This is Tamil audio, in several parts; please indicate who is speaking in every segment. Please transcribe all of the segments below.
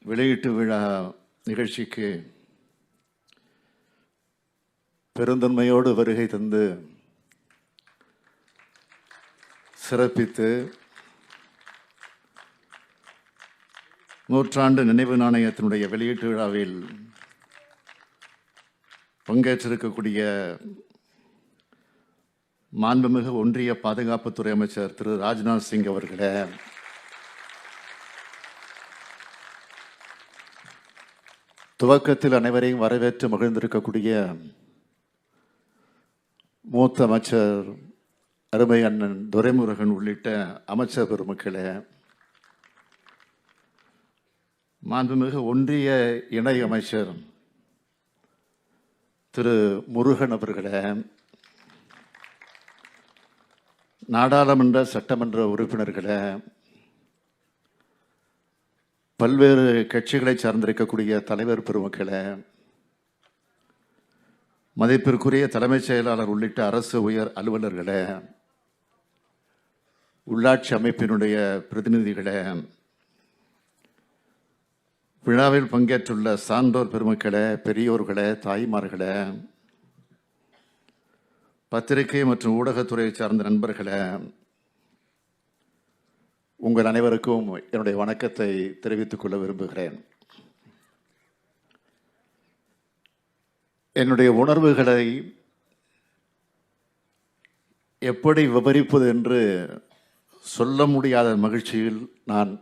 Speaker 1: வெளியீட்டு விழா நிகழ்ச்சிக்கு பெருந்தன்மையோடு வருகை தந்து சிறப்பித்து நூற்றாண்டு நினைவு நாணயத்தினுடைய வெளியீட்டு விழாவில் பங்கேற்றிருக்கக்கூடிய மாண்புமிகு ஒன்றிய பாதுகாப்புத்துறை அமைச்சர் திரு ராஜ்நாத் சிங் அவர்களே, துவக்கத்தில் அனைவரையும் வரவேற்று மகிழ்ந்திருக்கக்கூடிய மூத்த அமைச்சர் அருமை அண்ணன் துரைமுருகன் உள்ளிட்ட அமைச்சர் பெருமக்களே, மாண்புமிகு ஒன்றிய இணை அமைச்சர் திரு முருகன் அவர்களே, நாடாளுமன்ற சட்டமன்ற உறுப்பினர்களே, பல்வேறு கட்சிகளை சார்ந்திருக்கக்கூடிய தலைவர் பெருமக்களே, மதிப்பிற்குரிய தலைமைச் செயலாளர் உள்ளிட்ட அரசு உயர் அலுவலர்களே, உள்ளாட்சி அமைப்பினுடைய பிரதிநிதிகளே, விழாவில் பங்கேற்றுள்ள சான்றோர் பெருமக்களே, பெரியோர்களே, தாய்மார்களே, பத்திரிகை மற்றும் ஊடகத்துறையை சார்ந்த நண்பர்களே, உங்கள் அனைவருக்கும் என்னுடைய வணக்கத்தை தெரிவித்துக் கொள்ள விரும்புகிறேன். என்னுடைய உணர்வுகளை எப்படி விவரிப்பது என்று சொல்ல முடியாத மகிழ்ச்சியில் நான்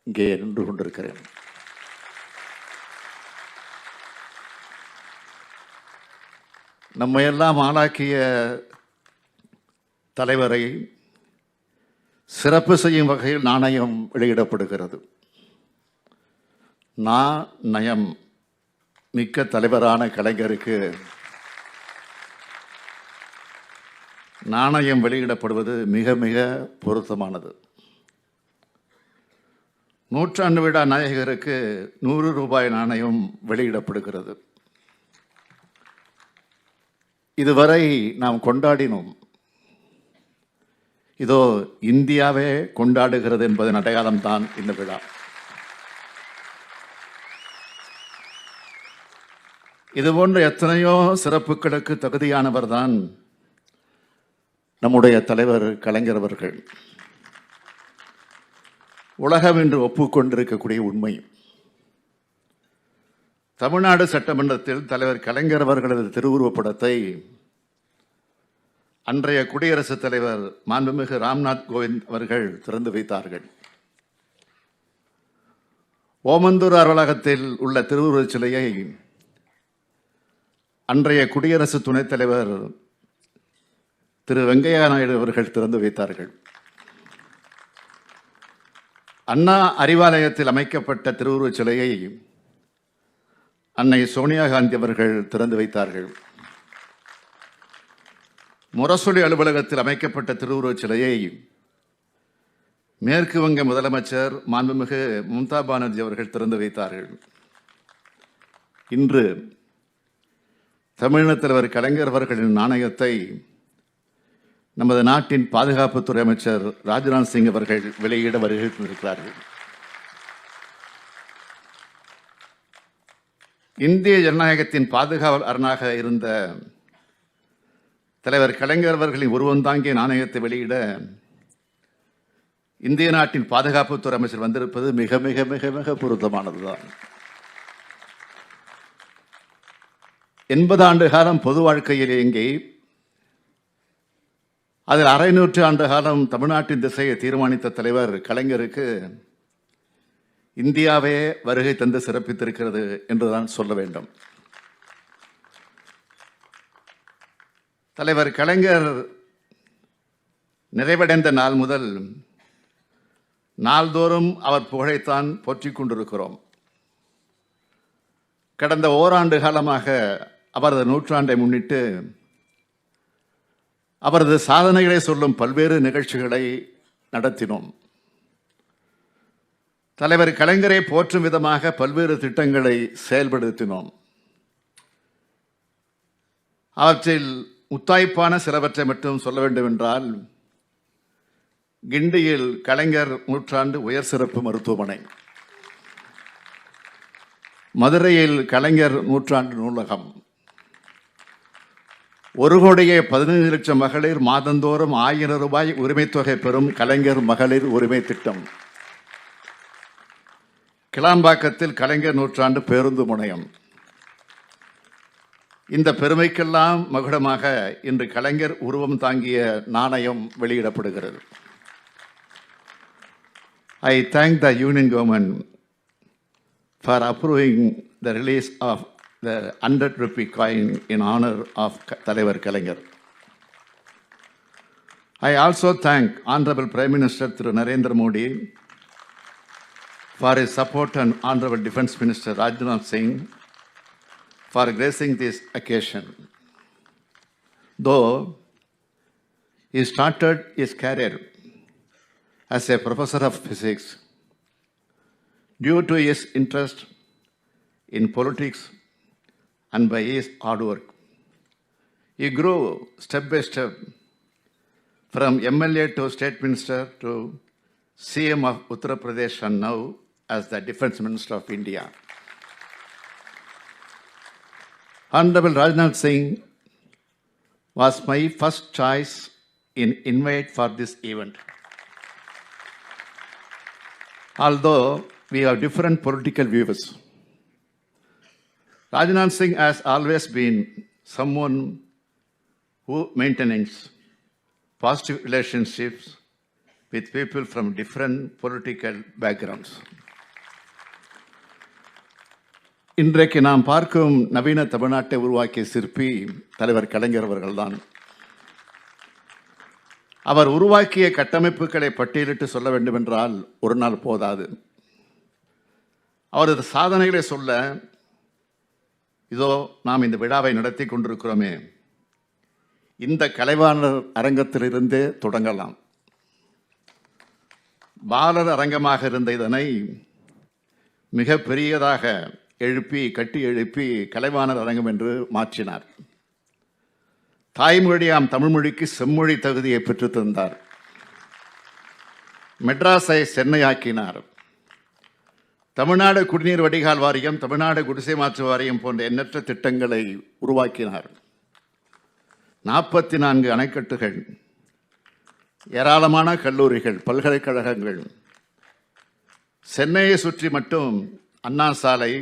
Speaker 1: இங்கே நின்று கொண்டிருக்கிறேன். நம்மையெல்லாம் ஆளாக்கிய தலைவரை சிறப்பு செய்யும் வகையில் நாணயம் வெளியிடப்படுகிறது. நயம் மிக்க தலைவரான கலைஞருக்கு நாணயம் வெளியிடப்படுவது மிக மிக பொருத்தமானது. நூற்றாண்டு விழா நாயகருக்கு 100 ரூபாய் நாணயம் வெளியிடப்படுகிறது. இதுவரை நாம் கொண்டாடினோம். இதோ இந்தியாவே கொண்டாடுகிறது என்பதன் அடையாளம்தான் இந்த விழா. இதுபோன்ற எத்தனையோ சிறப்புகளுக்கு தகுதியானவர் தான் நம்முடைய தலைவர் கலைஞர் அவர்கள். உலகம் என்று ஒப்புக்கொண்டிருக்கக்கூடிய உண்மை. தமிழ்நாடு சட்டமன்றத்தில் தலைவர் கலைஞர் அவர்களது திருவுருவப்படத்தை அன்றைய குடியரசுத் தலைவர் மாண்புமிகு ராம்நாத் கோவிந்த் அவர்கள் திறந்து வைத்தார்கள். ஓமந்தூர் அலுவலகத்தில் உள்ள திருவுருவச் சிலையை அன்றைய குடியரசு துணைத் தலைவர் திரு வெங்கையா நாயுடு அவர்கள் திறந்து வைத்தார்கள். அண்ணா அறிவாலயத்தில் அமைக்கப்பட்ட திருவுருவச் சிலையை அன்னை சோனியா காந்தி அவர்கள் திறந்து வைத்தார்கள். முரசொலி அலுவலகத்தில் அமைக்கப்பட்ட திருவுருவச் சிலையை மேற்கு வங்க முதலமைச்சர் மாண்புமிகு மம்தா பானர்ஜி அவர்கள் திறந்து வைத்தார்கள். இன்று தமிழக தலைவர் கலைஞர் அவர்களின் நாணயத்தை நமது நாட்டின் பாதுகாப்புத்துறை அமைச்சர் ராஜ்நாத் சிங் அவர்கள் வெளியிட வருகை தந்திருக்கிறார்கள். இந்திய ஜனநாயகத்தின் பாதுகாவலராக இருந்த தலைவர் கலைஞர் அவர்களின் உருவந்தாங்கிய நாணயத்தை வெளியிட இந்திய நாட்டின் பாதுகாப்புத்துறை அமைச்சர் வந்திருப்பது மிக மிக மிக மிக பொருத்தமானதுதான். 80 ஆண்டு காலம் பொது வாழ்க்கையில் இயங்கி அதில் அரை நூற்றாண்டு காலம் தமிழ்நாட்டின் திசையை தீர்மானித்த தலைவர் கலைஞருக்கு இந்தியாவே வருகை தந்து சிறப்பித்திருக்கிறது என்றுதான் சொல்ல வேண்டும். தலைவர் கலைஞர் நிறைவடைந்த நாள் முதல் நாள்தோறும் அவர் புகழைத்தான் போற்றிக் கொண்டிருக்கிறோம். கடந்த ஓராண்டு காலமாக அவரது நூற்றாண்டை முன்னிட்டு அவரது சாதனைகளை சொல்லும் பல்வேறு நிகழ்ச்சிகளை நடத்தினோம். தலைவர் கலைஞரை போற்றும் விதமாக பல்வேறு திட்டங்களை செயல்படுத்தினோம். அவற்றில் முத்தாய்ப்பான சிலவற்றை மட்டும் சொல்ல வேண்டும் என்றால், கிண்டியில் கலைஞர் நூற்றாண்டு உயர் சிறப்பு மருத்துவமனை, மதுரையில் கலைஞர் நூற்றாண்டு நூலகம், 1,15,00,000 மகளிர் மாதந்தோறும் 1000 ரூபாய் உரிமைத் தொகை பெறும் கலைஞர் மகளிர் உரிமை திட்டம், கிளாம்பாக்கத்தில் கலைஞர் நூற்றாண்டு பேருந்து முனையம். இந்த பெருமைக்கெல்லாம் மகுடமாக இன்று கலைஞர் உருவம் தாங்கிய நாணயம் வெளியிடப்படுகிறது. I thank the Union Government for approving the release of the 100 rupee coin in honor of Thalaivar Kalaignar. I also thank Honorable Prime Minister Thiru Narendra Modi for his support and Honorable Defence Minister Rajnath Singh for gracing this occasion. Though he started his career as a professor of physics, due to his interest in politics and by his hard work, he grew step by step from MLA to State Minister to CM of Uttar Pradesh and now as the Defence Minister of India. Honorable Rajnath Singh was my first choice in invite for this event. Although we have different political views, Rajnath Singh has always been someone who maintains positive relationships with people from different political backgrounds. இன்றைக்கு நாம் பார்க்கும் நவீன தமிழ்நாட்டை உருவாக்கிய சிற்பி தலைவர் கலைஞர் அவர்கள்தான். அவர் உருவாக்கிய கட்டமைப்புகளை பட்டியலிட்டு சொல்ல வேண்டுமென்றால் ஒரு நாள் போதாது. அவரது சாதனைகளை சொல்ல இதோ நாம் இந்த விழாவை நடத்தி கொண்டிருக்கிறோமே, இந்த கலைவாணர் அரங்கத்திலிருந்தே தொடங்கலாம். பாலர் அரங்கமாக இருந்த இதனை மிக பெரியதாக கட்டி எழுப்பி கலைவாணர் அரங்கம் என்று மாற்றினார். தாய்மொழியாம் தமிழ்மொழிக்கு செம்மொழி தகுதியை பெற்று தந்தார். மெட்ராஸை சென்னையாக்கினார். தமிழ்நாடு குடிநீர் வடிகால் வாரியம், தமிழ்நாடு குடிசை மாற்று வாரியம் போன்ற எண்ணற்ற திட்டங்களை உருவாக்கினார். 44 அணைக்கட்டுகள், ஏராளமான கல்லூரிகள், பல்கலைக்கழகங்கள். சென்னையை சுற்றி மட்டும் அண்ணா சாலை,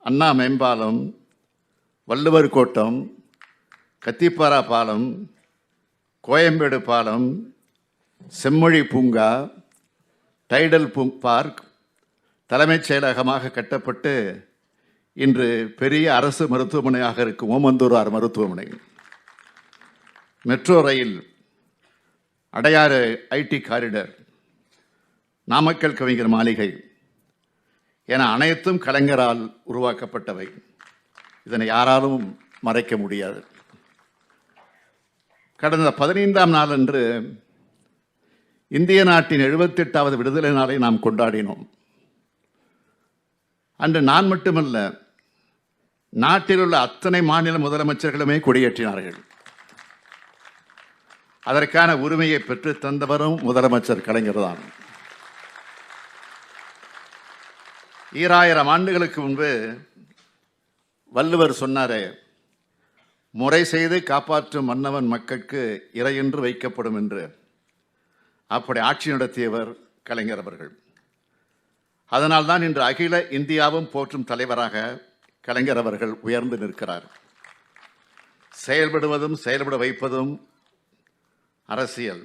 Speaker 1: அண்ணா மேம்பாலம், வள்ளுவர் கோட்டம், கத்திப்பாரா பாலம், கோயம்பேடு பாலம், செம்மொழி பூங்கா, டைடல் பார்க் தலைமைச் செயலகமாக கட்டப்பட்டு இன்று பெரிய அரசு மருத்துவமனையாக இருக்கும் ஓமந்தூரார் மருத்துவமனை, metro rail, Adyar ID corridor, Namakkal கவிஞர் மாளிகை என அனைத்தும் கலைஞரால் உருவாக்கப்பட்டவை. இதனை யாராலும் மறைக்க முடியாது. கடந்த 15ஆம் நாளன்று இந்திய நாட்டின் 78வது விடுதலை நாளை நாம் கொண்டாடினோம். அன்று நான் மட்டுமல்ல, நாட்டில் உள்ள அத்தனை மாநில முதலமைச்சர்களுமே கொடியேற்றினார்கள். அதற்கான உரிமையை பெற்று தந்தவரும் முதலமைச்சர் கலைஞர் தான். 2000 ஆண்டுகளுக்கு முன்பு வள்ளுவர் சொன்னாரே, முறை செய்து காப்பாற்றும் மன்னவன் மக்களுக்கு இறையென்று வைக்கப்படும் என்று. அப்படி ஆட்சி நடத்தியவர் கலைஞர் அவர்கள். அதனால்தான் இன்று அகில இந்தியாவும் போற்றும் தலைவராக கலைஞர் அவர்கள் உயர்ந்து நிற்கிறார். செயல்படுவதும் செயல்பட வைப்பதும் அரசியல்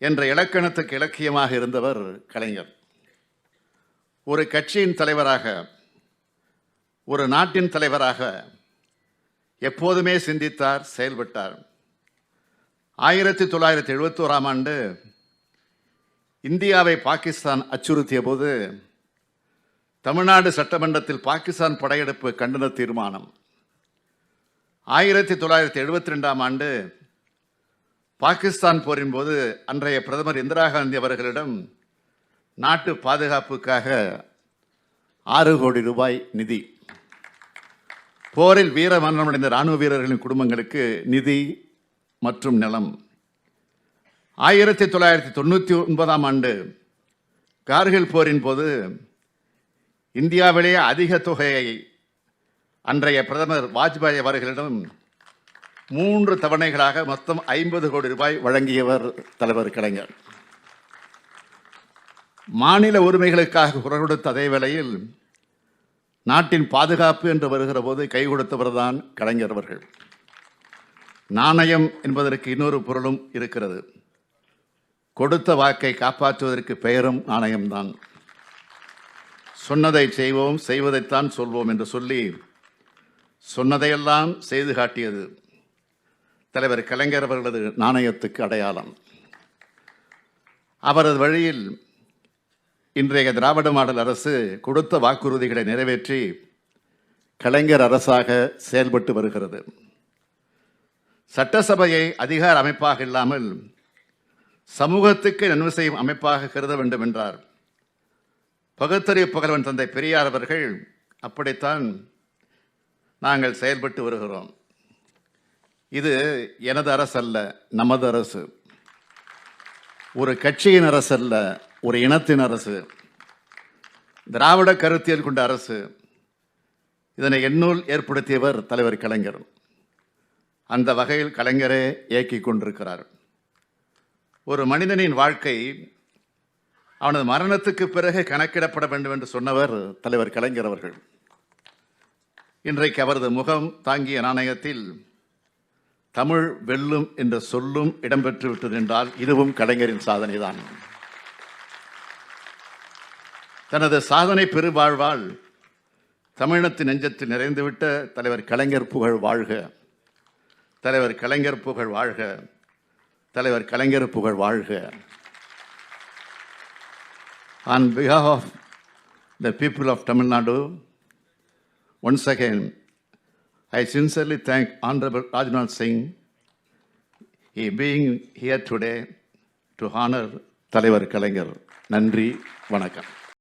Speaker 1: என்ற இலக்கணத்துக்கு இலக்கியமாக இருந்தவர் கலைஞர். ஒரு கட்சியின் தலைவராக, ஒரு நாட்டின் தலைவராக எப்போதுமே சிந்தித்தார், செயல்பட்டார். 1971ஆம் ஆண்டு இந்தியாவை பாகிஸ்தான் அச்சுறுத்திய போது தமிழ்நாடு சட்டமன்றத்தில் பாகிஸ்தான் படையெடுப்பு கண்டன தீர்மானம். 1972ஆம் ஆண்டு பாகிஸ்தான் போரின் போது அன்றைய பிரதமர் இந்திரா காந்தி அவர்களிடம் நாட்டு பாதுகாப்புக்காக 6 கோடி ரூபாய் நிதி, போரில் வீர மரணமடைந்த இராணுவ வீரர்களின் குடும்பங்களுக்கு நிதி மற்றும் நிலம். 1999ஆம் ஆண்டு கார்கில் போரின் போது இந்தியாவிலேயே அதிக தொகையை அன்றைய பிரதமர் வாஜ்பாய் அவர்களிடம் 3 தவணைகளாக மொத்தம் 50 கோடி ரூபாய் வழங்கியவர் தலைவர் கலைஞர். மாநில உரிமைகளுக்காக குரல் கொடுத்த அதே வேளையில் நாட்டின் பாதுகாப்பு என்று வருகிற போது கை கொடுத்தவர் தான் கலைஞர் அவர்கள். நாணயம் என்பதற்கு இன்னொரு பொருளும் இருக்கிறது. கொடுத்த வாக்கை காப்பாற்றுவதற்கு பெயரும் நாணயம்தான். சொன்னதை செய்வோம், செய்வதைத்தான் சொல்வோம் என்று சொல்லி சொன்னதையெல்லாம் செய்து காட்டியது தலைவர் கலைஞர் அவர்களது நாணயத்துக்கு அடையாளம். அவரது வழியில் இன்றைய திராவிட மாடல் அரசு கொடுத்த வாக்குறுதிகளை நிறைவேற்றி கலைஞர் அரசாக செயல்பட்டு வருகிறது. சட்டசபையை அதிகார அமைப்பாக இல்லாமல் சமூகத்துக்கு நன்மை செய்யும் அமைப்பாக கருத வேண்டும் என்றார் பகுத்தறிவு புகழ்வன் தந்தை பெரியார் அவர்கள். அப்படித்தான் நாங்கள் செயல்பட்டு வருகிறோம். இது எனது அரசு அல்ல, நமது அரசு. ஒரு கட்சியின் அரசு அல்ல, ஒரு இனத்தின் அரசு. திராவிட கருத்தியல் கொண்ட அரசு. இதனை எண்ணூல் ஏற்படுத்தியவர் தலைவர் கலைஞர். அந்த வகையில் கலைஞரே இயக்கிக் கொண்டிருக்கிறார். ஒரு மனிதனின் வாழ்க்கை அவனது மரணத்துக்கு பிறகு கணக்கிடப்பட வேண்டும் என்று சொன்னவர் தலைவர் கலைஞர் அவர்கள். இன்றைக்கு அவரது முகம் தாங்கிய நாணயத்தில் தமிழ் வெல்லும் என்ற சொல்லும் இடம்பெற்று விட்டது என்றால் இதுவும் கலைஞரின் சாதனைதான். தனது சாதனை பெருவாழ்வால் தமிழினத்தின் நெஞ்சத்தில் நிறைந்துவிட்ட தலைவர் கலைஞர் புகழ் வாழ்க, தலைவர் கலைஞர் புகழ் வாழ்க, தலைவர் கலைஞர் புகழ் வாழ்க. On behalf of the people of Tamil Nadu, once again, I sincerely thank Honorable Rajnath Singh, he being here today to honor தலைவர் கலைஞர். நன்றி, வணக்கம்.